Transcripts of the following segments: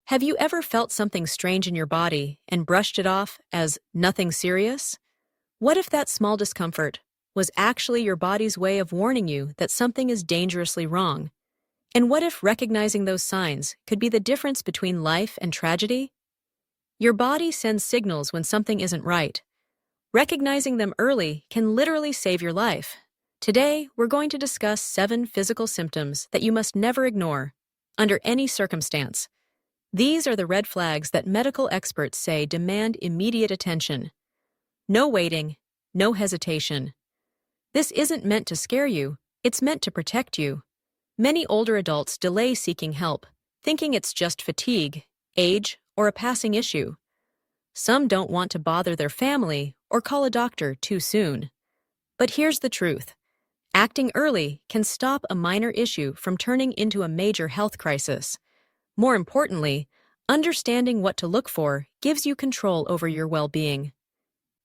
Have you ever felt something strange in your body and brushed it off as nothing serious? What if that small discomfort was actually your body's way of warning you that something is dangerously wrong? And what if recognizing those signs could be the difference between life and tragedy? Your body sends signals when something isn't right. Recognizing them early can literally save your life. Today, we're going to discuss 7 physical symptoms that you must never ignore, under any circumstance. These are the red flags that medical experts say demand immediate attention. No waiting, no hesitation. This isn't meant to scare you, it's meant to protect you. Many older adults delay seeking help, thinking it's just fatigue, age, or a passing issue. Some don't want to bother their family or call a doctor too soon. But here's the truth. Acting early can stop a minor issue from turning into a major health crisis. More importantly, understanding what to look for gives you control over your well-being.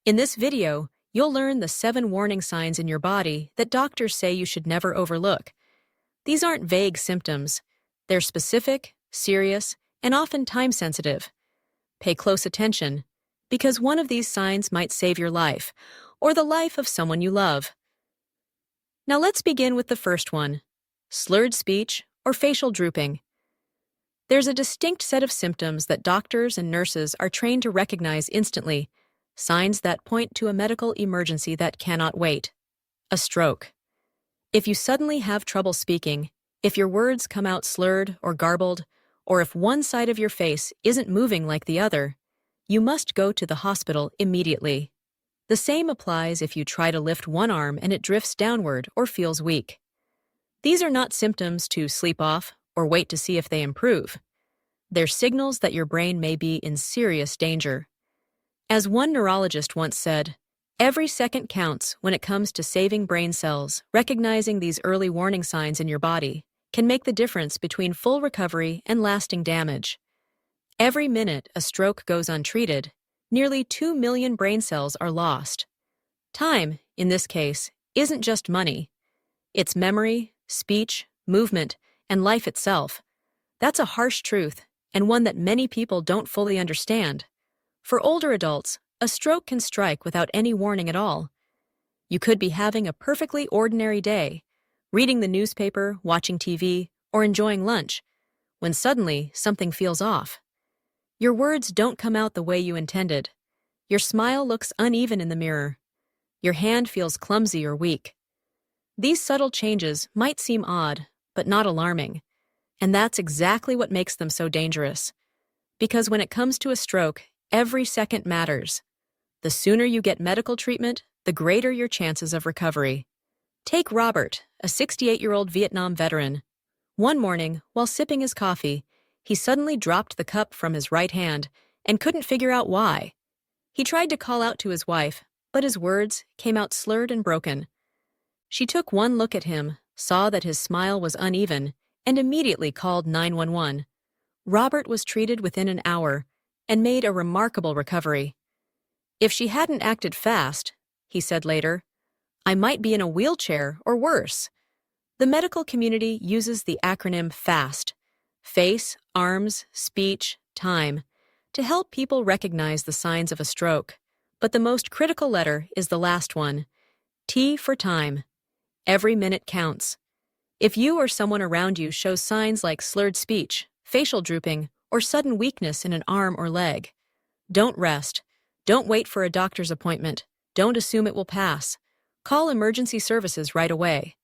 In this video, you'll learn the 7 warning signs in your body that doctors say you should never overlook. These aren't vague symptoms. They're specific, serious, and often time-sensitive. Pay close attention, because one of these signs might save your life, or the life of someone you love. Now let's begin with the first one: slurred speech or facial drooping. There's a distinct set of symptoms that doctors and nurses are trained to recognize instantly, signs that point to a medical emergency that cannot wait. A stroke. If you suddenly have trouble speaking, if your words come out slurred or garbled, or if one side of your face isn't moving like the other, you must go to the hospital immediately. The same applies if you try to lift one arm and it drifts downward or feels weak. These are not symptoms to sleep off or wait to see if they improve. They're signals that your brain may be in serious danger. As one neurologist once said, every second counts when it comes to saving brain cells. Recognizing these early warning signs in your body can make the difference between full recovery and lasting damage. Every minute a stroke goes untreated, nearly 2 million brain cells are lost. Time, in this case, isn't just money. It's memory, speech, movement, and life itself. That's a harsh truth, and one that many people don't fully understand. For older adults, a stroke can strike without any warning at all. You could be having a perfectly ordinary day, reading the newspaper, watching TV, or enjoying lunch, when suddenly something feels off. Your words don't come out the way you intended. Your smile looks uneven in the mirror. Your hand feels clumsy or weak. These subtle changes might seem odd, but not alarming. And that's exactly what makes them so dangerous. Because when it comes to a stroke, every second matters. The sooner you get medical treatment, the greater your chances of recovery. Take Robert, a 68-year-old Vietnam veteran. One morning, while sipping his coffee, he suddenly dropped the cup from his right hand and couldn't figure out why. He tried to call out to his wife, but his words came out slurred and broken. She took one look at him, saw that his smile was uneven, and immediately called 911. Robert was treated within an hour and made a remarkable recovery. If she hadn't acted fast, he said later, I might be in a wheelchair or worse. The medical community uses the acronym FAST, face, arms, speech, time, to help people recognize the signs of a stroke. But the most critical letter is the last one, T for time. Every minute counts. If you or someone around you shows signs like slurred speech, facial drooping, or sudden weakness in an arm or leg, don't rest. Don't wait for a doctor's appointment. Don't assume it will pass. Call emergency services right away.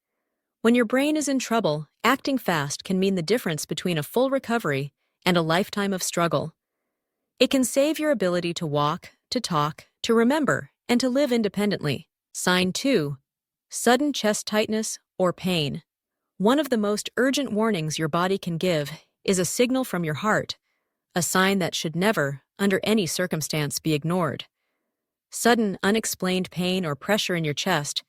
When your brain is in trouble, acting fast can mean the difference between a full recovery and a lifetime of struggle. It can save your ability to walk, to talk, to remember, and to live independently. Sign 2. Sudden chest tightness or pain. One of the most urgent warnings your body can give is a signal from your heart, a sign that should never, under any circumstance, be ignored. Sudden, unexplained pain or pressure in your chest,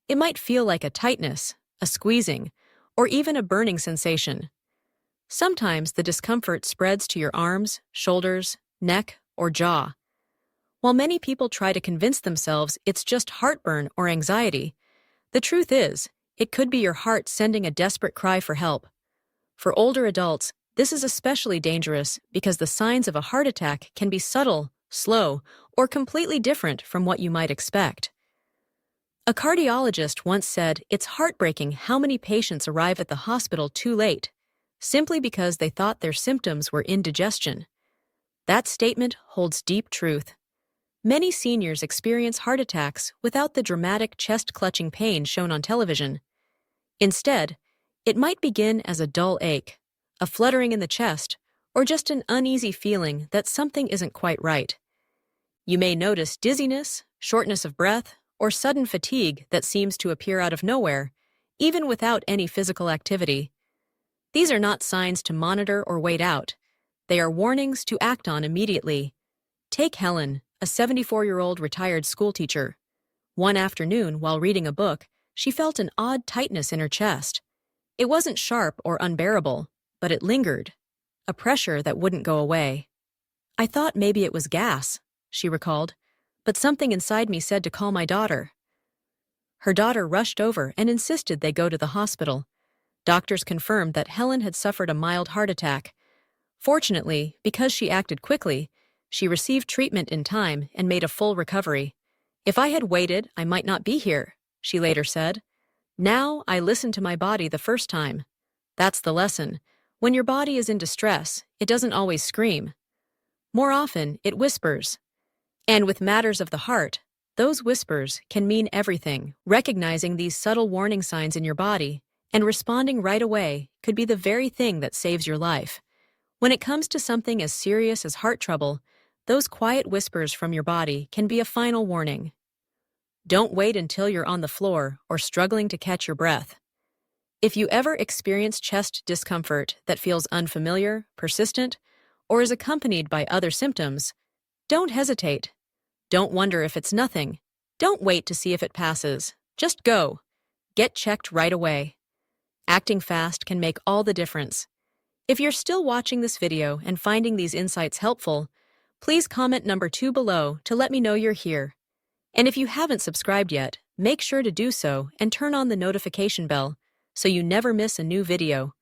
it might feel like a tightness, a squeezing, or even a burning sensation. Sometimes the discomfort spreads to your arms, shoulders, neck, or jaw. While many people try to convince themselves it's just heartburn or anxiety, the truth is, it could be your heart sending a desperate cry for help. For older adults, This is especially dangerous because the signs of a heart attack can be subtle, slow, or completely different from what you might expect. A cardiologist once said it's heartbreaking how many patients arrive at the hospital too late, simply because they thought their symptoms were indigestion. That statement holds deep truth. Many seniors experience heart attacks without the dramatic chest-clutching pain shown on television. Instead, it might begin as a dull ache, a fluttering in the chest, or just an uneasy feeling that something isn't quite right. You may notice dizziness, shortness of breath, or sudden fatigue that seems to appear out of nowhere, even without any physical activity. These are not signs to monitor or wait out. They are warnings to act on immediately. Take Helen, a 74-year-old retired schoolteacher. One afternoon, while reading a book, she felt an odd tightness in her chest. It wasn't sharp or unbearable, but it lingered, a pressure that wouldn't go away. "I thought maybe it was gas," she recalled, "but something inside me said to call my daughter." Her daughter rushed over and insisted they go to the hospital. Doctors confirmed that Helen had suffered a mild heart attack. Fortunately, because she acted quickly, she received treatment in time and made a full recovery. "If I had waited, I might not be here," she later said. "Now I listened to my body the first time." That's the lesson. When your body is in distress, it doesn't always scream. More often, it whispers. And with matters of the heart, those whispers can mean everything. Recognizing these subtle warning signs in your body and responding right away could be the very thing that saves your life. When it comes to something as serious as heart trouble, those quiet whispers from your body can be a final warning. Don't wait until you're on the floor or struggling to catch your breath. If you ever experience chest discomfort that feels unfamiliar, persistent, or is accompanied by other symptoms, don't hesitate. Don't wonder if it's nothing. Don't wait to see if it passes. Just go. Get checked right away. Acting fast can make all the difference. If you're still watching this video and finding these insights helpful, please comment number 2 below to let me know you're here. And if you haven't subscribed yet, make sure to do so and turn on the notification bell so you never miss a new video.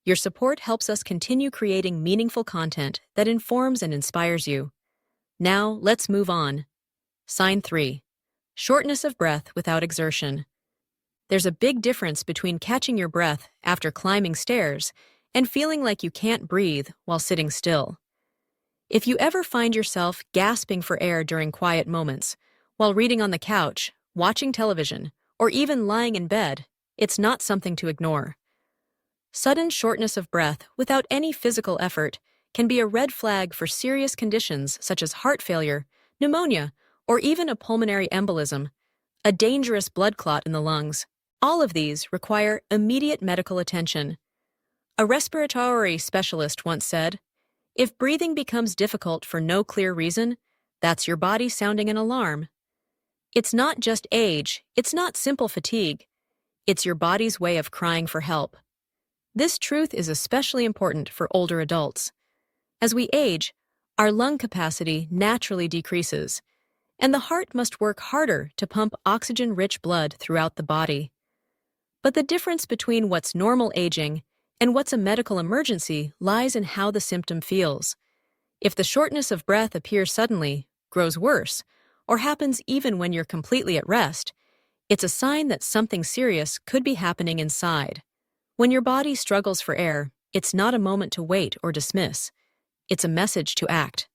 Your support helps us continue creating meaningful content that informs and inspires you. Now, let's move on. Sign 3. Shortness of breath without exertion. There's a big difference between catching your breath after climbing stairs and feeling like you can't breathe while sitting still. If you ever find yourself gasping for air during quiet moments, while reading on the couch, watching television, or even lying in bed, it's not something to ignore. Sudden shortness of breath without any physical effort can be a red flag for serious conditions such as heart failure, pneumonia, or even a pulmonary embolism, a dangerous blood clot in the lungs. All of these require immediate medical attention. A respiratory specialist once said, "If breathing becomes difficult for no clear reason, that's your body sounding an alarm." It's not just age, it's not simple fatigue. It's your body's way of crying for help. This truth is especially important for older adults. As we age, our lung capacity naturally decreases, and the heart must work harder to pump oxygen-rich blood throughout the body. But the difference between what's normal aging and what's a medical emergency lies in how the symptom feels. If the shortness of breath appears suddenly, grows worse, or happens even when you're completely at rest, it's a sign that something serious could be happening inside. When your body struggles for air, it's not a moment to wait or dismiss. It's a message to act.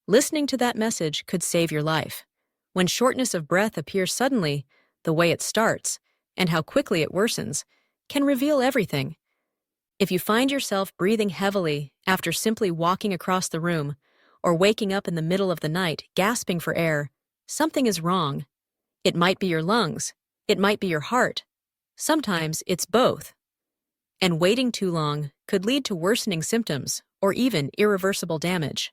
Listening to that message could save your life. When shortness of breath appears suddenly, the way it starts, and how quickly it worsens, can reveal everything. If you find yourself breathing heavily after simply walking across the room, or waking up in the middle of the night gasping for air, something is wrong. It might be your lungs. It might be your heart. Sometimes it's both. And waiting too long could lead to worsening symptoms or even irreversible damage.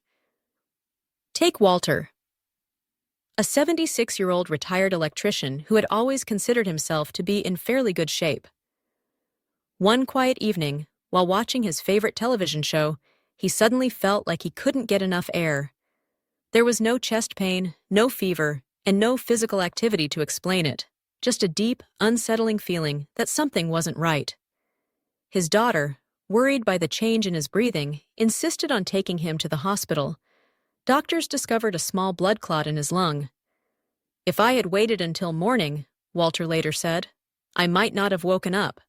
Take Walter, a 76-year-old retired electrician who had always considered himself to be in fairly good shape. One quiet evening, while watching his favorite television show, he suddenly felt like he couldn't get enough air. There was no chest pain, no fever, and no physical activity to explain it, just a deep, unsettling feeling that something wasn't right. His daughter, worried by the change in his breathing, insisted on taking him to the hospital. Doctors discovered a small blood clot in his lung. "If I had waited until morning," Walter later said, "I might not have woken up."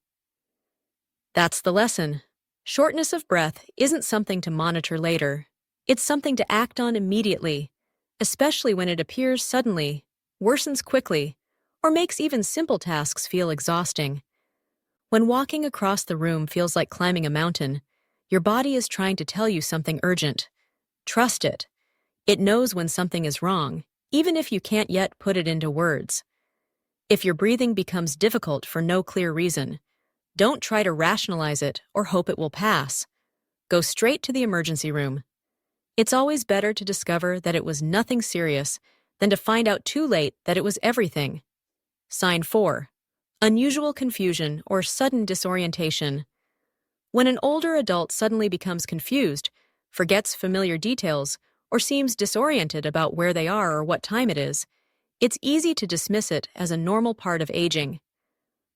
That's the lesson. Shortness of breath isn't something to monitor later. It's something to act on immediately, especially when it appears suddenly, worsens quickly, or makes even simple tasks feel exhausting. When walking across the room feels like climbing a mountain, your body is trying to tell you something urgent. Trust it. It knows when something is wrong, even if you can't yet put it into words. If your breathing becomes difficult for no clear reason, don't try to rationalize it or hope it will pass. Go straight to the emergency room. It's always better to discover that it was nothing serious than to find out too late that it was everything. Sign 4. Unusual confusion or sudden disorientation. When an older adult suddenly becomes confused, forgets familiar details, or seems disoriented about where they are or what time it is, it's easy to dismiss it as a normal part of aging.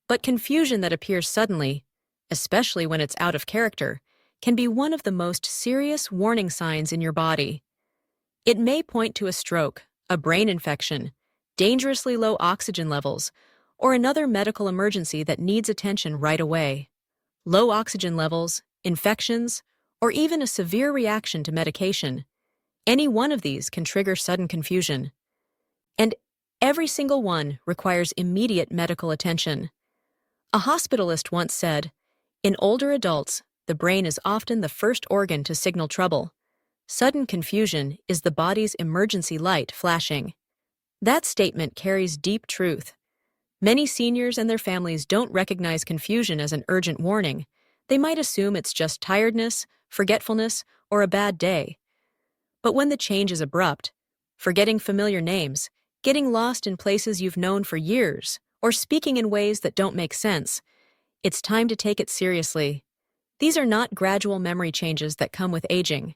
But confusion that appears suddenly, especially when it's out of character, can be one of the most serious warning signs in your body. It may point to a stroke, a brain infection, dangerously low oxygen levels, or another medical emergency that needs attention right away. Low oxygen levels, infections, or even a severe reaction to medication. Any one of these can trigger sudden confusion. And every single one requires immediate medical attention. A hospitalist once said, "In older adults, the brain is often the first organ to signal trouble. Sudden confusion is the body's emergency light flashing." That statement carries deep truth. Many seniors and their families don't recognize confusion as an urgent warning. They might assume it's just tiredness, forgetfulness, or a bad day. But when the change is abrupt, forgetting familiar names, getting lost in places you've known for years, or speaking in ways that don't make sense, it's time to take it seriously. These are not gradual memory changes that come with aging.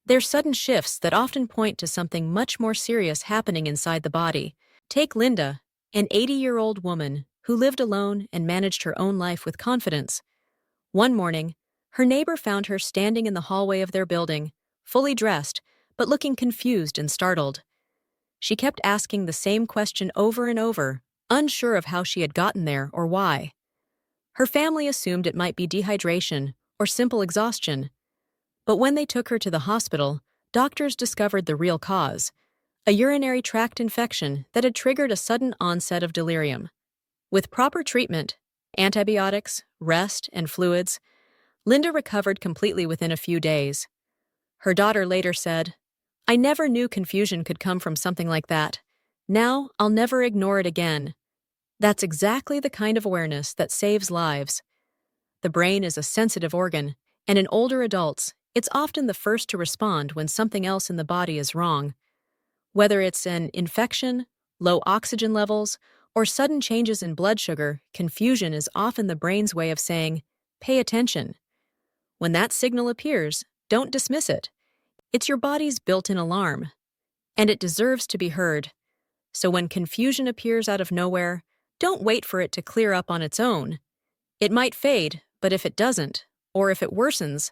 They're sudden shifts that often point to something much more serious happening inside the body. Take Linda, an 80-year-old woman who lived alone and managed her own life with confidence. One morning, her neighbor found her standing in the hallway of their building, fully dressed, but looking confused and startled. She kept asking the same question over and over, unsure of how she had gotten there or why. Her family assumed it might be dehydration or simple exhaustion. But when they took her to the hospital, doctors discovered the real cause, a urinary tract infection that had triggered a sudden onset of delirium. With proper treatment, antibiotics, rest, and fluids, Linda recovered completely within a few days. Her daughter later said, "I never knew confusion could come from something like that. Now I'll never ignore it again." That's exactly the kind of awareness that saves lives. The brain is a sensitive organ, and in older adults, it's often the first to respond when something else in the body is wrong. Whether it's an infection, low oxygen levels, or sudden changes in blood sugar, confusion is often the brain's way of saying, "Pay attention." When that signal appears, don't dismiss it. It's your body's built-in alarm, and it deserves to be heard. So when confusion appears out of nowhere, don't wait for it to clear up on its own. It might fade, but if it doesn't, or if it worsens,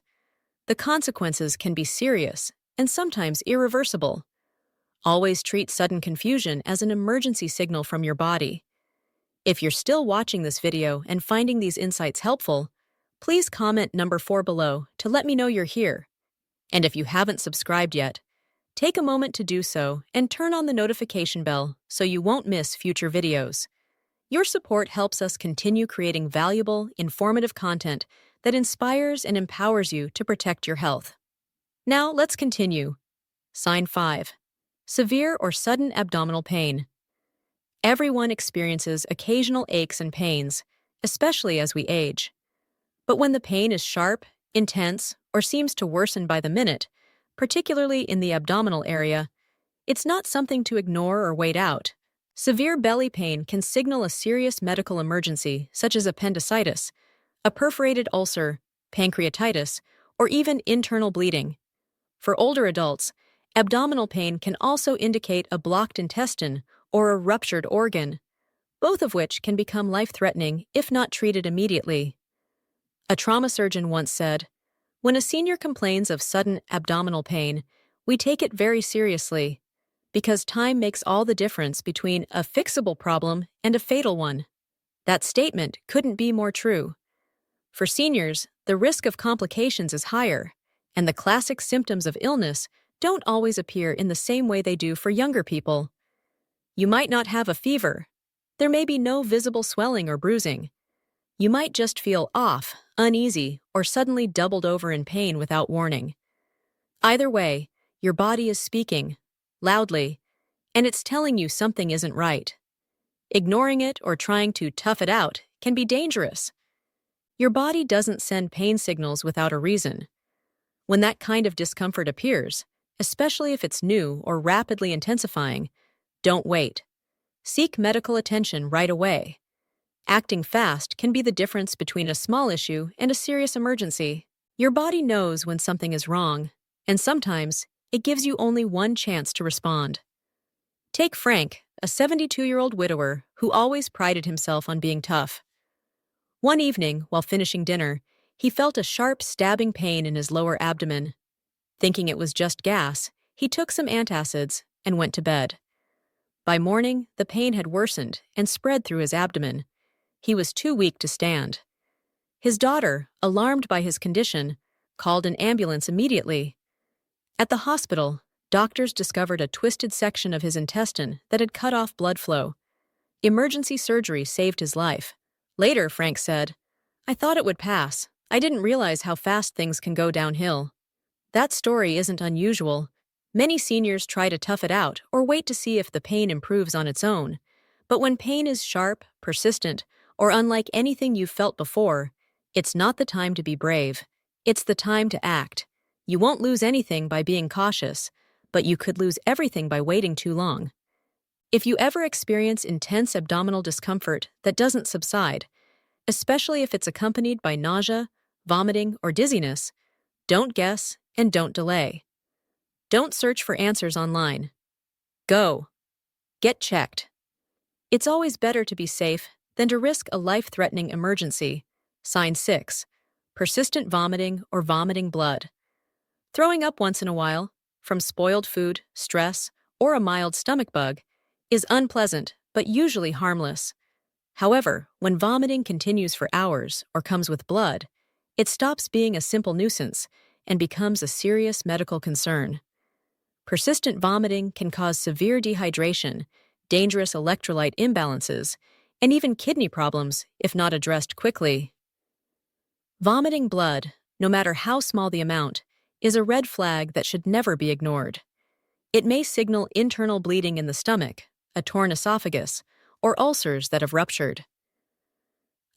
the consequences can be serious and sometimes irreversible. Always treat sudden confusion as an emergency signal from your body. If you're still watching this video and finding these insights helpful, please comment number 4 below to let me know you're here. And if you haven't subscribed yet, take a moment to do so and turn on the notification bell so you won't miss future videos. Your support helps us continue creating valuable, informative content that inspires and empowers you to protect your health. Now, let's continue. Sign 5. Severe or sudden abdominal pain. Everyone experiences occasional aches and pains, especially as we age. But when the pain is sharp, intense, or seems to worsen by the minute, particularly in the abdominal area, it's not something to ignore or wait out. Severe belly pain can signal a serious medical emergency, such as appendicitis, a perforated ulcer, pancreatitis, or even internal bleeding. For older adults, abdominal pain can also indicate a blocked intestine or a ruptured organ, both of which can become life-threatening if not treated immediately. A trauma surgeon once said, "When a senior complains of sudden abdominal pain, we take it very seriously, because time makes all the difference between a fixable problem and a fatal one." That statement couldn't be more true. For seniors, the risk of complications is higher, and the classic symptoms of illness don't always appear in the same way they do for younger people. You might not have a fever. There may be no visible swelling or bruising. You might just feel off, uneasy, or suddenly doubled over in pain without warning. Either way, your body is speaking, loudly, and it's telling you something isn't right. Ignoring it or trying to tough it out can be dangerous. Your body doesn't send pain signals without a reason. When that kind of discomfort appears, especially if it's new or rapidly intensifying, don't wait. Seek medical attention right away. Acting fast can be the difference between a small issue and a serious emergency. Your body knows when something is wrong, and sometimes it gives you only one chance to respond. Take Frank, a 72-year-old widower who always prided himself on being tough. One evening, while finishing dinner, he felt a sharp stabbing pain in his lower abdomen. Thinking it was just gas, he took some antacids and went to bed. By morning, the pain had worsened and spread through his abdomen. He was too weak to stand. His daughter, alarmed by his condition, called an ambulance immediately. At the hospital, doctors discovered a twisted section of his intestine that had cut off blood flow. Emergency surgery saved his life. Later, Frank said, "I thought it would pass. I didn't realize how fast things can go downhill." That story isn't unusual. Many seniors try to tough it out or wait to see if the pain improves on its own. But when pain is sharp, persistent, or unlike anything you've felt before, it's not the time to be brave. It's the time to act. You won't lose anything by being cautious, but you could lose everything by waiting too long. If you ever experience intense abdominal discomfort that doesn't subside, especially if it's accompanied by nausea, vomiting, or dizziness, don't guess and don't delay. Don't search for answers online. Go. Get checked. It's always better to be safe than to risk a life-threatening emergency. Sign 6. Persistent vomiting or vomiting blood. Throwing up once in a while, from spoiled food, stress, or a mild stomach bug, is unpleasant but usually harmless. However, when vomiting continues for hours or comes with blood, it stops being a simple nuisance and becomes a serious medical concern. Persistent vomiting can cause severe dehydration, dangerous electrolyte imbalances, and even kidney problems if not addressed quickly. Vomiting blood, no matter how small the amount, is a red flag that should never be ignored. It may signal internal bleeding in the stomach, a torn esophagus, or ulcers that have ruptured.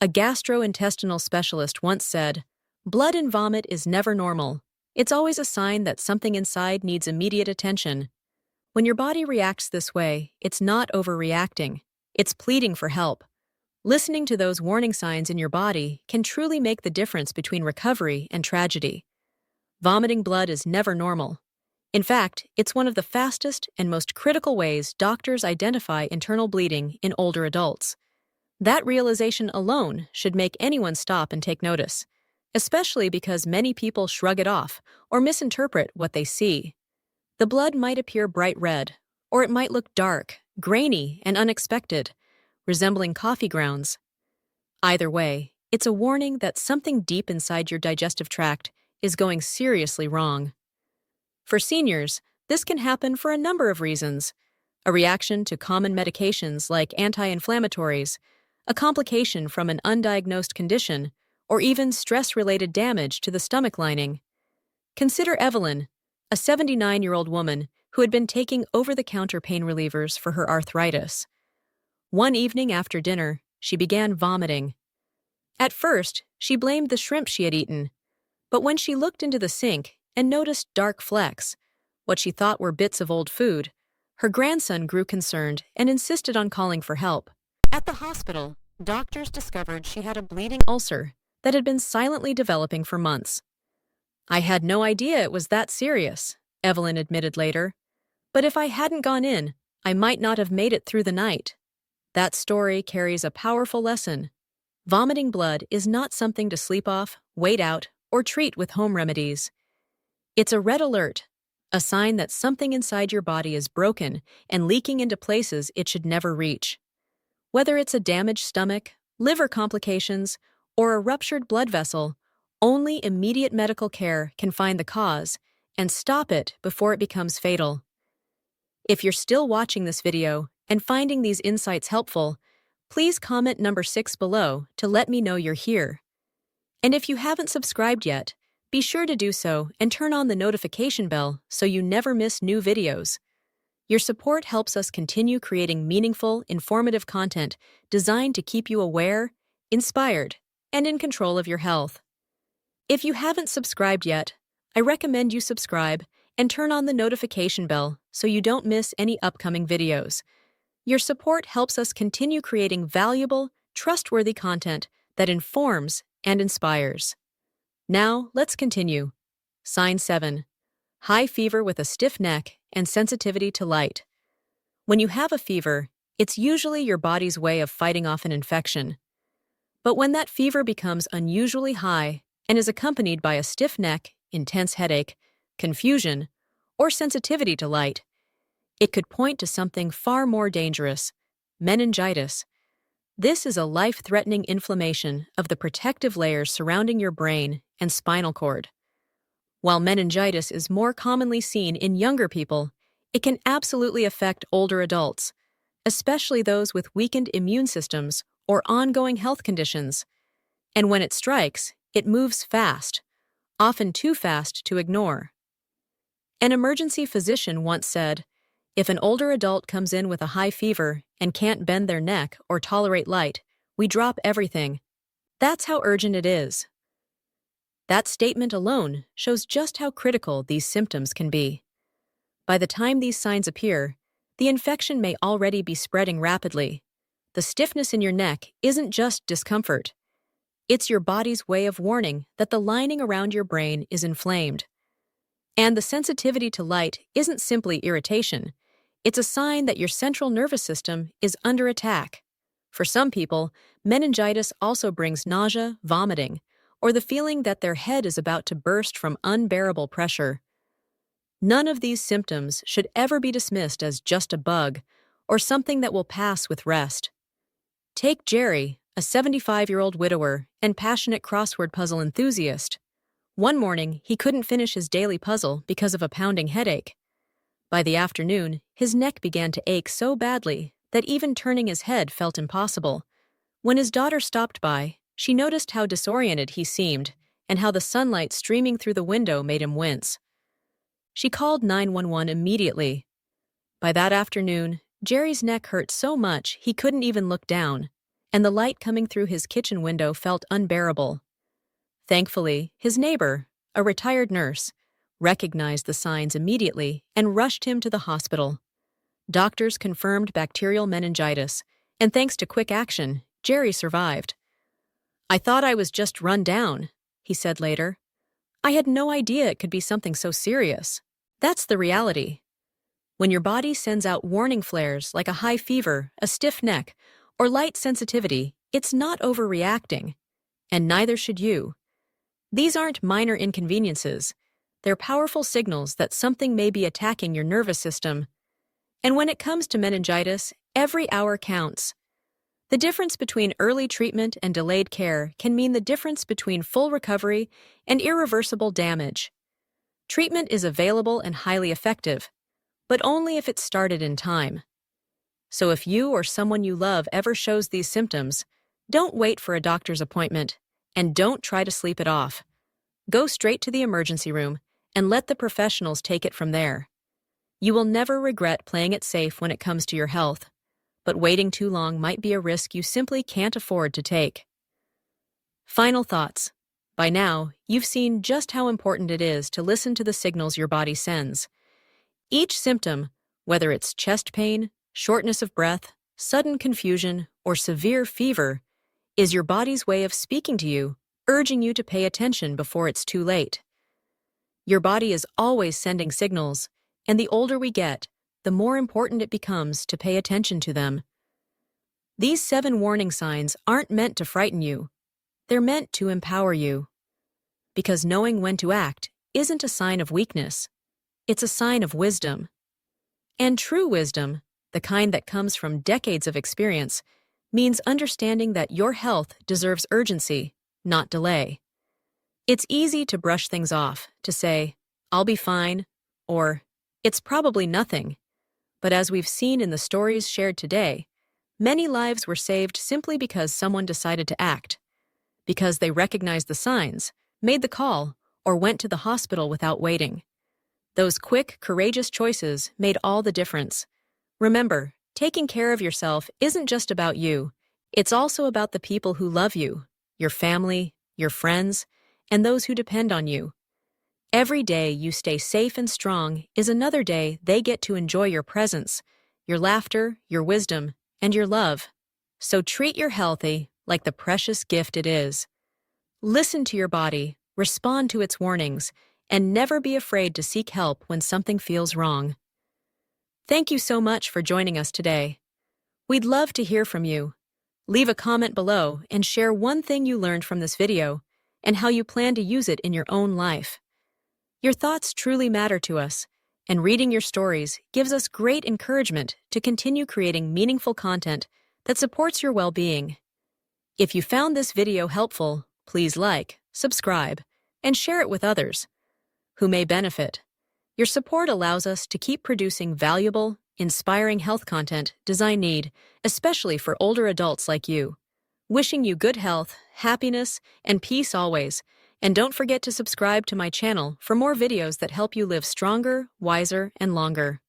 A gastrointestinal specialist once said, "Blood in vomit is never normal. It's always a sign that something inside needs immediate attention." When your body reacts this way, it's not overreacting. It's pleading for help. Listening to those warning signs in your body can truly make the difference between recovery and tragedy. Vomiting blood is never normal. In fact, it's one of the fastest and most critical ways doctors identify internal bleeding in older adults. That realization alone should make anyone stop and take notice, especially because many people shrug it off or misinterpret what they see. The blood might appear bright red, or it might look dark, grainy, and unexpected, resembling coffee grounds. Either way, it's a warning that something deep inside your digestive tract is going seriously wrong. For seniors, this can happen for a number of reasons: a reaction to common medications like anti-inflammatories, a complication from an undiagnosed condition, or even stress-related damage to the stomach lining. Consider Evelyn, a 79-year-old woman who had been taking over-the-counter pain relievers for her arthritis. One evening after dinner, she began vomiting. At first, she blamed the shrimp she had eaten, but when she looked into the sink and noticed dark flecks, what she thought were bits of old food, her grandson grew concerned and insisted on calling for help. At the hospital, doctors discovered she had a bleeding ulcer that had been silently developing for months. "I had no idea it was that serious," Evelyn admitted later. "But if I hadn't gone in, I might not have made it through the night." That story carries a powerful lesson. Vomiting blood is not something to sleep off, wait out, or treat with home remedies. It's a red alert, a sign that something inside your body is broken and leaking into places it should never reach. Whether it's a damaged stomach, liver complications, or a ruptured blood vessel, only immediate medical care can find the cause and stop it before it becomes fatal. If you're still watching this video and finding these insights helpful, please comment number 6 below to let me know you're here. And if you haven't subscribed yet, be sure to do so and turn on the notification bell so you never miss new videos. Your support helps us continue creating meaningful, informative content designed to keep you aware, inspired, and in control of your health. If you haven't subscribed yet, I recommend you subscribe and turn on the notification bell so you don't miss any upcoming videos. Your support helps us continue creating valuable, trustworthy content that informs and inspires. Now, let's continue. Sign 7. High fever with a stiff neck and sensitivity to light. When you have a fever, it's usually your body's way of fighting off an infection. But when that fever becomes unusually high and is accompanied by a stiff neck, intense headache, confusion, or sensitivity to light, it could point to something far more dangerous: meningitis. This is a life-threatening inflammation of the protective layers surrounding your brain and spinal cord. While meningitis is more commonly seen in younger people, it can absolutely affect older adults, especially those with weakened immune systems or ongoing health conditions. And when it strikes, it moves fast, often too fast to ignore. An emergency physician once said, "If an older adult comes in with a high fever and can't bend their neck or tolerate light, we drop everything. That's how urgent it is." That statement alone shows just how critical these symptoms can be. By the time these signs appear, the infection may already be spreading rapidly. The stiffness in your neck isn't just discomfort. It's your body's way of warning that the lining around your brain is inflamed. And the sensitivity to light isn't simply irritation. It's a sign that your central nervous system is under attack. For some people, meningitis also brings nausea, vomiting, or the feeling that their head is about to burst from unbearable pressure. None of these symptoms should ever be dismissed as just a bug or something that will pass with rest. Take Jerry, a 75-year-old widower and passionate crossword puzzle enthusiast. One morning, he couldn't finish his daily puzzle because of a pounding headache. By the afternoon, his neck began to ache so badly that even turning his head felt impossible. When his daughter stopped by, she noticed how disoriented he seemed and how the sunlight streaming through the window made him wince. She called 911 immediately. By that afternoon, Jerry's neck hurt so much he couldn't even look down, and the light coming through his kitchen window felt unbearable. Thankfully, his neighbor, a retired nurse, recognized the signs immediately and rushed him to the hospital. Doctors confirmed bacterial meningitis, and thanks to quick action, Jerry survived. "I thought I was just run down," he said later. "I had no idea it could be something so serious." That's the reality. When your body sends out warning flares like a high fever, a stiff neck, or light sensitivity, it's not overreacting, and neither should you. These aren't minor inconveniences. They're powerful signals that something may be attacking your nervous system. And when it comes to meningitis, every hour counts. The difference between early treatment and delayed care can mean the difference between full recovery and irreversible damage. Treatment is available and highly effective, but only if it's started in time. So if you or someone you love ever shows these symptoms, don't wait for a doctor's appointment, and don't try to sleep it off. Go straight to the emergency room and let the professionals take it from there. You will never regret playing it safe when it comes to your health, but waiting too long might be a risk you simply can't afford to take. Final thoughts. By now, you've seen just how important it is to listen to the signals your body sends. Each symptom, whether it's chest pain, shortness of breath, sudden confusion, or severe fever, is your body's way of speaking to you, urging you to pay attention before it's too late. Your body is always sending signals, and the older we get, the more important it becomes to pay attention to them. These 7 warning signs aren't meant to frighten you. They're meant to empower you. Because knowing when to act isn't a sign of weakness. It's a sign of wisdom. And true wisdom, the kind that comes from decades of experience, means understanding that your health deserves urgency, not delay. It's easy to brush things off, to say, "I'll be fine," or "It's probably nothing." But as we've seen in the stories shared today, many lives were saved simply because someone decided to act, because they recognized the signs, made the call, or went to the hospital without waiting. Those quick, courageous choices made all the difference. Remember, taking care of yourself isn't just about you. It's also about the people who love you, your family, your friends, and those who depend on you. Every day you stay safe and strong is another day they get to enjoy your presence, your laughter, your wisdom, and your love. So treat your healthy like the precious gift it is. Listen to your body, respond to its warnings, and never be afraid to seek help when something feels wrong. Thank you so much for joining us today. We'd love to hear from you. Leave a comment below and share one thing you learned from this video and how you plan to use it in your own life. Your thoughts truly matter to us, and reading your stories gives us great encouragement to continue creating meaningful content that supports your well-being. If you found this video helpful, please like, subscribe, and share it with others who may benefit. Your support allows us to keep producing valuable, inspiring health content designed need, especially for older adults like you. Wishing you good health, happiness, and peace always. And don't forget to subscribe to my channel for more videos that help you live stronger, wiser, and longer.